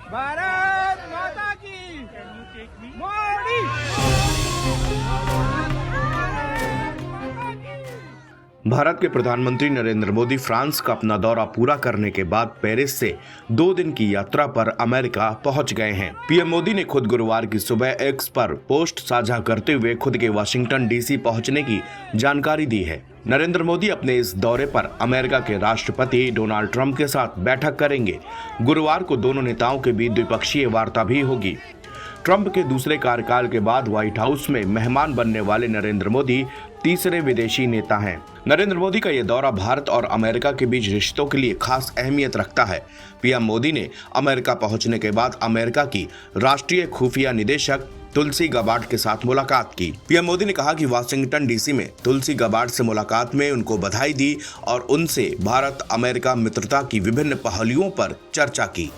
भारत माता की मोदी। भारत के प्रधानमंत्री नरेंद्र मोदी फ्रांस का अपना दौरा पूरा करने के बाद पेरिस से 2 दिन की यात्रा पर अमेरिका पहुंच गए हैं। पीएम मोदी ने खुद गुरुवार की सुबह एक्स पर पोस्ट साझा करते हुए खुद के वाशिंगटन डीसी पहुंचने की जानकारी दी है। नरेंद्र मोदी अपने इस दौरे पर अमेरिका के राष्ट्रपति डोनाल्ड ट्रंप के साथ बैठक करेंगे। गुरुवार को दोनों नेताओं के बीच द्विपक्षीय वार्ता भी होगी। ट्रंप के दूसरे कार्यकाल के बाद व्हाइट हाउस में मेहमान बनने वाले नरेंद्र मोदी तीसरे विदेशी नेता हैं। नरेंद्र मोदी का यह दौरा भारत और अमेरिका के बीच रिश्तों के लिए खास अहमियत रखता है। पीएम मोदी ने अमेरिका पहुंचने के बाद अमेरिका की राष्ट्रीय खुफिया निदेशक तुलसी गबार्ड के साथ मुलाकात की। पीएम मोदी ने कहा कि वाशिंगटन डीसी में तुलसी गबार्ड से मुलाकात में उनको बधाई दी और उनसे भारत अमेरिका मित्रता की विभिन्न पहलुओं पर चर्चा की।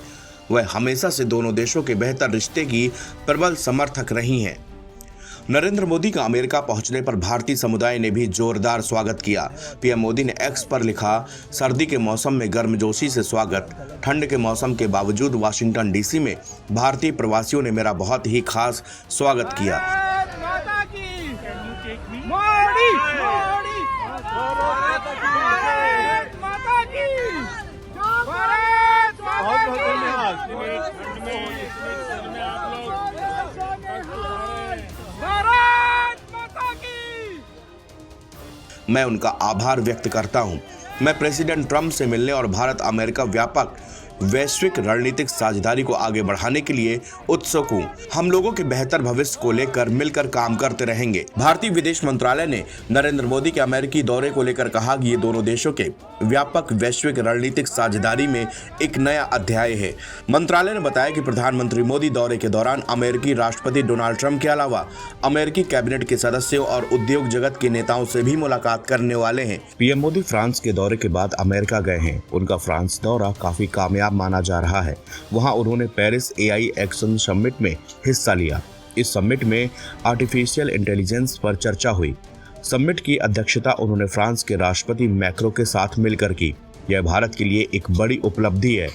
वह हमेशा से दोनों देशों के बेहतर रिश्ते की प्रबल समर्थक रही हैं। नरेंद्र मोदी का अमेरिका पहुंचने पर भारतीय समुदाय ने भी जोरदार स्वागत किया। पीएम मोदी ने एक्स पर लिखा, सर्दी के मौसम में गर्मजोशी से स्वागत। ठंड के मौसम के बावजूद वाशिंगटन डीसी में भारतीय प्रवासियों ने मेरा बहुत ही खास स्वागत किया। मैं उनका आभार व्यक्त करता हूं। मैं प्रेसिडेंट ट्रंप से मिलने और भारत अमेरिका व्यापक वैश्विक रणनीतिक साझेदारी को आगे बढ़ाने के लिए उत्सुक हूं। हम लोगों के बेहतर भविष्य को लेकर मिलकर काम करते रहेंगे। भारतीय विदेश मंत्रालय ने नरेंद्र मोदी के अमेरिकी दौरे को लेकर कहा कि ये दोनों देशों के व्यापक वैश्विक रणनीतिक साझेदारी में एक नया अध्याय है। मंत्रालय ने बताया कि प्रधानमंत्री मोदी दौरे के दौरान अमेरिकी राष्ट्रपति डोनाल्ड ट्रंप के अलावा अमेरिकी कैबिनेट के सदस्यों और उद्योग जगत के नेताओं से भी मुलाकात करने वाले हैं। पीएम मोदी फ्रांस के दौरे के बाद अमेरिका गए हैं। उनका फ्रांस दौरा काफी कामयाब माना जा रहा है। वहां उन्होंने पेरिस एआई एक्शन समिट में हिस्सा लिया। इस समिट में आर्टिफिशियल इंटेलिजेंस पर चर्चा हुई। समिट की अध्यक्षता उन्होंने फ्रांस के राष्ट्रपति मैक्रो के साथ मिलकर की। यह भारत के लिए एक बड़ी उपलब्धि है।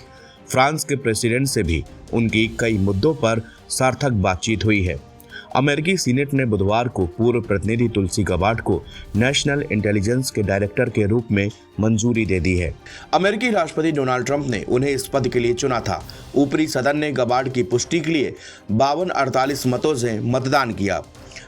फ्रांस के प्रेसिडेंट से भी उनकी कई मुद्दों पर सार्थक बातचीत हुई है। अमेरिकी सीनेट ने बुधवार को पूर्व प्रतिनिधि तुलसी गबार्ड को नेशनल इंटेलिजेंस के डायरेक्टर के रूप में मंजूरी दे दी है। अमेरिकी राष्ट्रपति डोनाल्ड ट्रंप ने उन्हें इस पद के लिए चुना था। ऊपरी सदन ने गबार्ड की पुष्टि के लिए 52-48 मतों से मतदान किया।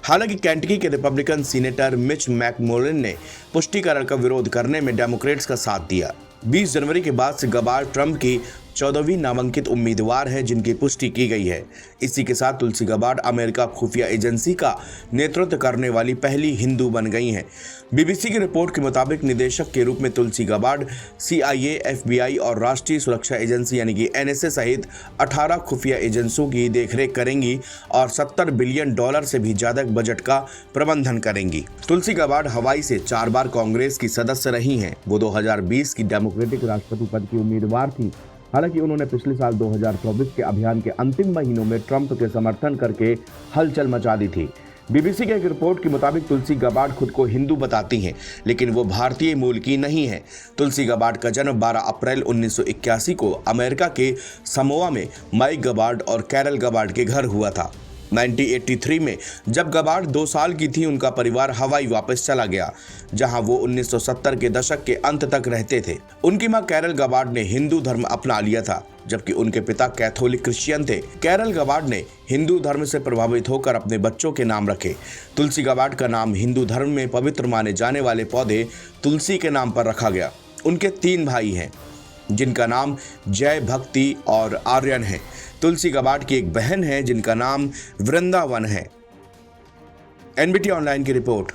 हालांकि केंटकी के रिपब्लिकन सीनेटर मिच मैकमोलन ने पुष्टिकरण का विरोध करने में डेमोक्रेट्स का साथ दिया। 20 जनवरी के बाद से गबार्ड ट्रंप की 14वीं नामांकित उम्मीदवार है जिनकी पुष्टि की गई है। इसी के साथ तुलसी गबार्ड अमेरिका खुफिया एजेंसी का नेतृत्व करने वाली पहली हिंदू बन गई हैं। बीबीसी की रिपोर्ट के मुताबिक निदेशक के रूप में तुलसी गबार्ड CIA, FBI और राष्ट्रीय सुरक्षा एजेंसी यानी कि NSA सहित 18 खुफिया एजेंसियों की देखरेख करेंगी और $70 बिलियन से भी ज्यादा बजट का प्रबंधन करेंगी। तुलसी गबार्ड हवाई से 4 बार कांग्रेस की सदस्य रही हैं। वो 2020 की डेमोक्रेटिक राष्ट्रपति पद की उम्मीदवार थी। हालांकि उन्होंने पिछले साल 2024 के अभियान के अंतिम महीनों में ट्रंप के समर्थन करके हलचल मचा दी थी। बीबीसी की एक रिपोर्ट के मुताबिक तुलसी गबार्ड खुद को हिंदू बताती हैं, लेकिन वो भारतीय मूल की नहीं है। तुलसी गबार्ड का जन्म 12 अप्रैल 1981 को अमेरिका के समोआ में माइक गबार्ड और कैरल गबार्ड के घर हुआ था। 1983 में जब गबार्ड 2 साल की थी, उनका परिवार हवाई वापस चला गया, जहां वो 1970 के दशक के अंत तक रहते थे। उनकी मां कैरल गबार्ड ने हिंदू धर्म अपना लिया था, जबकि उनके पिता कैथोलिक क्रिश्चियन थे। कैरल गबार्ड ने हिंदू धर्म से प्रभावित होकर अपने बच्चों के नाम रखे। तुलसी गबार्ड का नाम हिंदू धर्म में पवित्र माने जाने वाले पौधे तुलसी के नाम पर रखा गया। उनके 3 भाई हैं, जिनका नाम जय, भक्ति और आर्यन है। तुलसी गबार्ड की एक बहन है जिनका नाम वृंदावन है। NBT ऑनलाइन की रिपोर्ट।